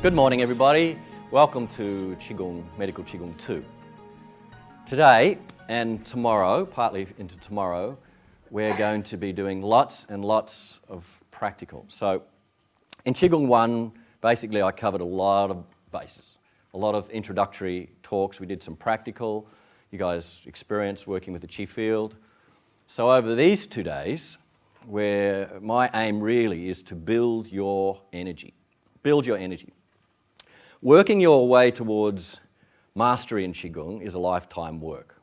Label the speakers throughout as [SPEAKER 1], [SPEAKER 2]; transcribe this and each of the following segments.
[SPEAKER 1] Good morning, everybody. Welcome to Qigong, Medical Qigong 2. Today and tomorrow, partly into tomorrow, we're going to be doing lots and lots of practical. So in Qigong 1, basically I covered a lot of bases, a lot of introductory talks. We did some practical. You guys experienced working with the Qi field. So over these 2 days, where my aim really is to build your energy. Build your energy. Working your way towards mastery in Qigong is a lifetime work.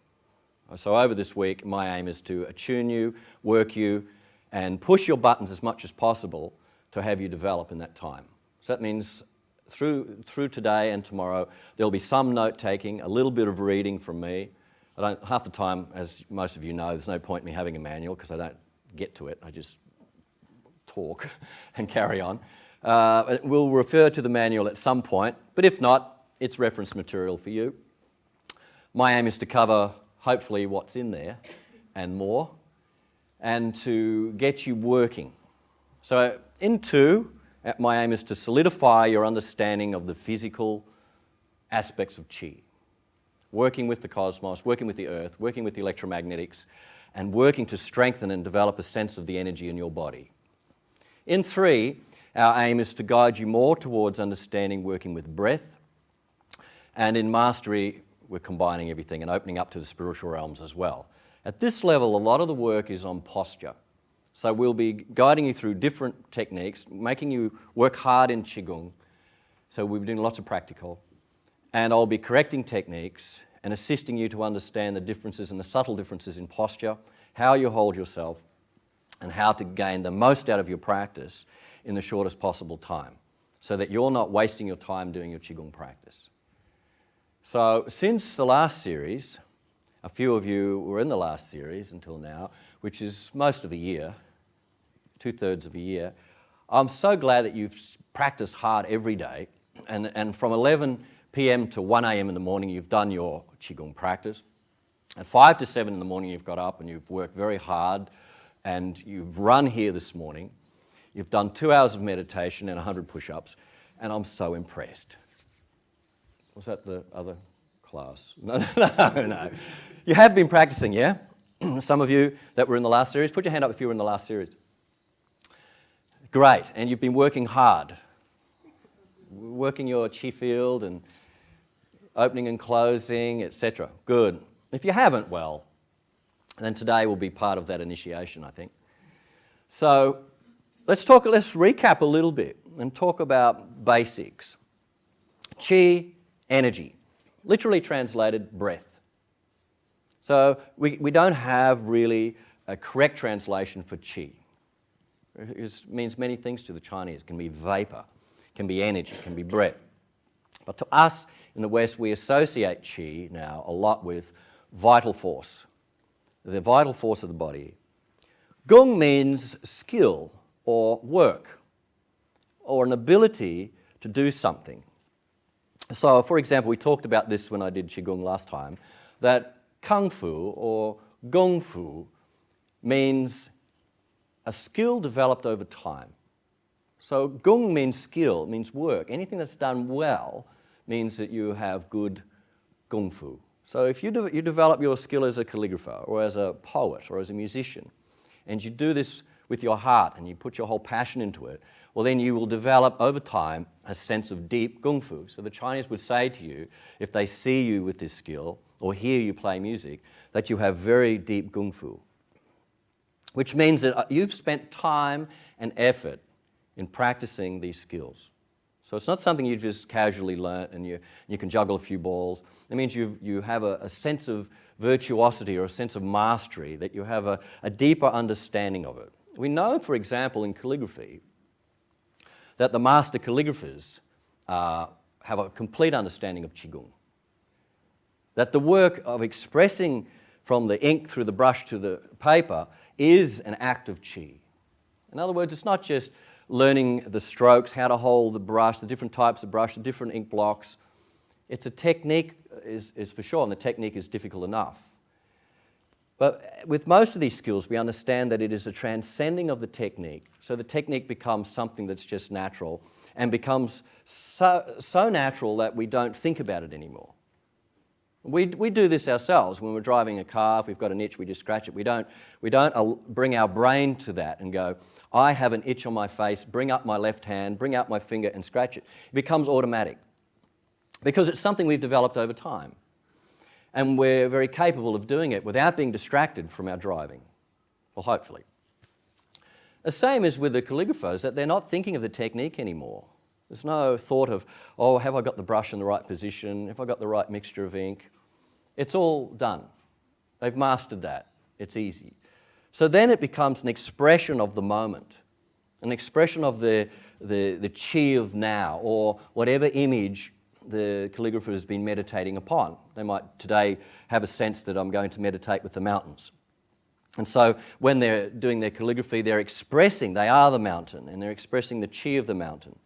[SPEAKER 1] So over this week, my aim is to attune you, work you, and push your buttons as much as possible to have you develop in that time. So that means through today and tomorrow, there'll be some note-taking, a little bit of reading from me. Half the time, as most of you know, there's no point in me having a manual because I don't get to it. I just talk and carry on. We'll refer to the manual at some point, but if not, it's reference material for you. My aim is to cover, hopefully, what's in there and more, and to get you working. So in 2, my aim is to solidify your understanding of the physical aspects of Qi. Working with the cosmos, working with the earth, working with the electromagnetics, and working to strengthen and develop a sense of the energy in your body. In 3, our aim is to guide you more towards understanding working with breath, and in mastery, we're combining everything and opening up to the spiritual realms as well. At this level, a lot of the work is on posture. So we'll be guiding you through different techniques, making you work hard in Qigong. So we'll be doing lots of practical, and I'll be correcting techniques and assisting you to understand the differences and the subtle differences in posture, how you hold yourself, and how to gain the most out of your practice in the shortest possible time, so that you're not wasting your time doing your Qigong practice. So since the last series, a few of you were in the last series until now, which is most of a year, 2/3 of a year, I'm so glad that you've practiced hard every day, and from 11 p.m. to 1 a.m. in the morning, you've done your Qigong practice. At 5 to 7 in the morning, you've got up and you've worked very hard, and you've run here this morning. You've done 2 hours of meditation and 100 push-ups, and I'm so impressed. Was that the other class? No. You have been practicing, yeah? Some of you that were in the last series, put your hand up if you were in the last series. Great, and you've been working hard. Working your Qi field and opening and closing, etc. Good. If you haven't, well, then today will be part of that initiation, I think. So let's recap a little bit and talk about basics. Qi, energy, literally translated breath. So we don't have really a correct translation for Qi. It means many things to the Chinese. It can be vapor, it can be energy, it can be breath. But to us in the West, we associate Qi now a lot with vital force, the vital force of the body. Gong means skill or work or an ability to do something. So, for example, we talked about this when I did Qigong last time, that Kung Fu or Gong Fu means a skill developed over time. So Gong means skill, it means work. Anything that's done well means that you have good Gong Fu. So if you develop your skill as a calligrapher or as a poet or as a musician, and you do this with your heart and you put your whole passion into it, well then you will develop over time a sense of deep Gong Fu. So the Chinese would say to you, if they see you with this skill or hear you play music, that you have very deep Gong Fu. Which means that you've spent time and effort in practicing these skills. So it's not something you just casually learnt and you can juggle a few balls. It means you have a sense of virtuosity or a sense of mastery, that you have a deeper understanding of it. We know, for example, in calligraphy, that the master calligraphers have a complete understanding of Qigong. That the work of expressing from the ink through the brush to the paper is an act of Qi. In other words, it's not just learning the strokes, how to hold the brush, the different types of brush, the different ink blocks. It's a technique, is for sure, and the technique is difficult enough. But with most of these skills, we understand that it is a transcending of the technique. So the technique becomes something that's just natural and becomes so natural that we don't think about it anymore. We do this ourselves when we're driving a car. If we've got an itch, we just scratch it. We don't bring our brain to that and go, I have an itch on my face, bring up my left hand, bring out my finger and scratch it. It becomes automatic because it's something we've developed over time. And we're very capable of doing it without being distracted from our driving. Well, hopefully. The same as with the calligraphers, that they're not thinking of the technique anymore. There's no thought of, oh, have I got the brush in the right position? Have I got the right mixture of ink? It's all done. They've mastered that. It's easy. So then it becomes an expression of the moment, an expression of the chi of now, or whatever image the calligrapher has been meditating upon. They might today have a sense that I'm going to meditate with the mountains. And so when they're doing their calligraphy, they're expressing, they are the mountain, and they're expressing the chi of the mountain.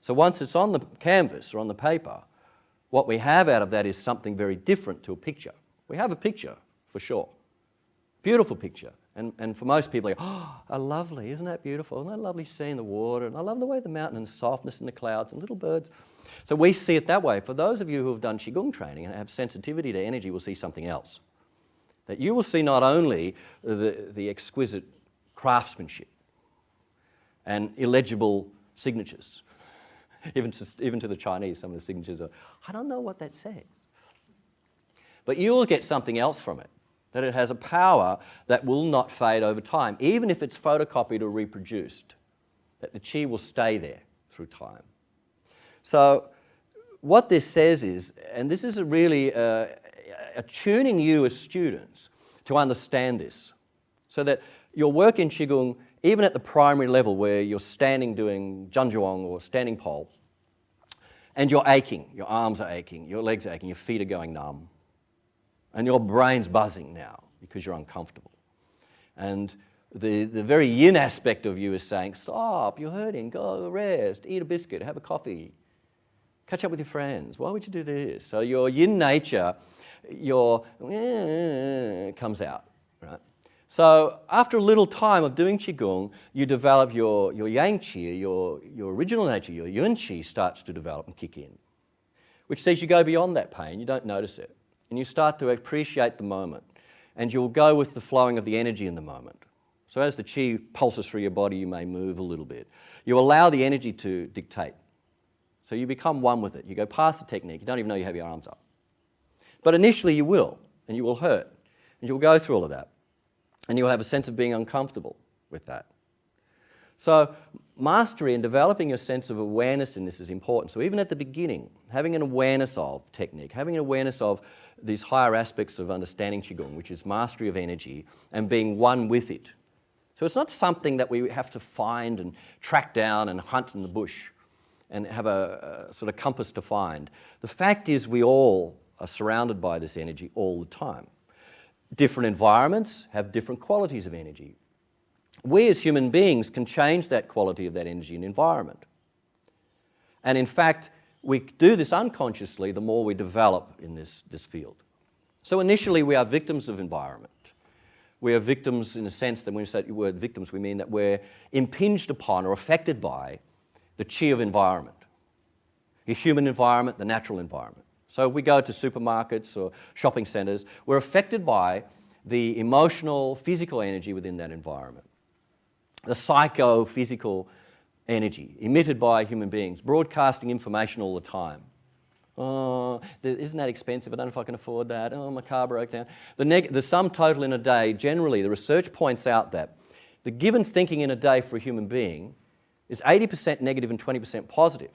[SPEAKER 1] So once it's on the canvas or on the paper, what we have out of that is something very different to a picture. We have a picture, for sure. Beautiful picture. And for most people, oh, lovely, isn't that beautiful? Isn't that lovely seeing the water? And I love the way the mountain and the softness and the clouds and little birds. So we see it that way. For those of you who have done Qigong training and have sensitivity to energy, will see something else. That you will see not only the exquisite craftsmanship and illegible signatures, even to the Chinese, some of the signatures are, I don't know what that says. But you will get something else from it, that it has a power that will not fade over time, even if it's photocopied or reproduced, that the chi will stay there through time. So what this says is, and this is really attuning you as students to understand this, so that your work in Qigong, even at the primary level where you're standing doing Zhangzhuang or standing pole, and you're aching, your arms are aching, your legs are aching, your feet are going numb, and your brain's buzzing now because you're uncomfortable. And the very yin aspect of you is saying, stop, you're hurting, go rest, eat a biscuit, have a coffee, catch up with your friends. Why would you do this? So your yin nature, your comes out, right? So after a little time of doing Qigong, you develop your yang qi, your original nature, your yun qi starts to develop and kick in, which says you go beyond that pain, you don't notice it, and you start to appreciate the moment, and you'll go with the flowing of the energy in the moment. So as the qi pulses through your body, you may move a little bit. You allow the energy to dictate. So you become one with it. You go past the technique. You don't even know you have your arms up. But initially you will, and you will hurt, and you'll go through all of that. And you'll have a sense of being uncomfortable with that. So mastery and developing a sense of awareness in this is important. So even at the beginning, having an awareness of technique, having an awareness of these higher aspects of understanding Qigong, which is mastery of energy and being one with it. So it's not something that we have to find and track down and hunt in the bush and have a sort of compass to find. The fact is we all are surrounded by this energy all the time. Different environments have different qualities of energy. We as human beings can change that quality of that energy and environment. And in fact, we do this unconsciously the more we develop in this field. So initially we are victims of environment. We are victims in the sense that when we say the word victims, we mean that we're impinged upon or affected by the chi of environment. The human environment, the natural environment. So if we go to supermarkets or shopping centres, we're affected by the emotional, physical energy within that environment. The psycho-physical energy emitted by human beings, broadcasting information all the time. Oh, isn't that expensive? I don't know if I can afford that. Oh, my car broke down. The sum total in a day, generally, the research points out that the given thinking in a day for a human being is 80% negative and 20% positive.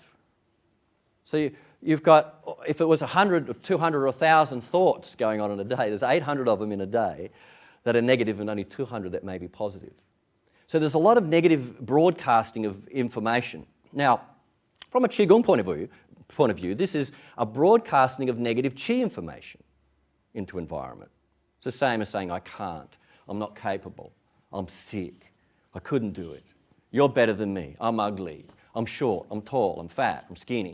[SPEAKER 1] So you've got, if it was 100 or 200 or 1,000 thoughts going on in a day, there's 800 of them in a day that are negative and only 200 that may be positive. So there's a lot of negative broadcasting of information. Now, from a Qigong point of view, this is a broadcasting of negative Qi information into environment. It's the same as saying, I can't, I'm not capable, I'm sick, I couldn't do it, you're better than me, I'm ugly, I'm short, I'm tall, I'm fat, I'm skinny.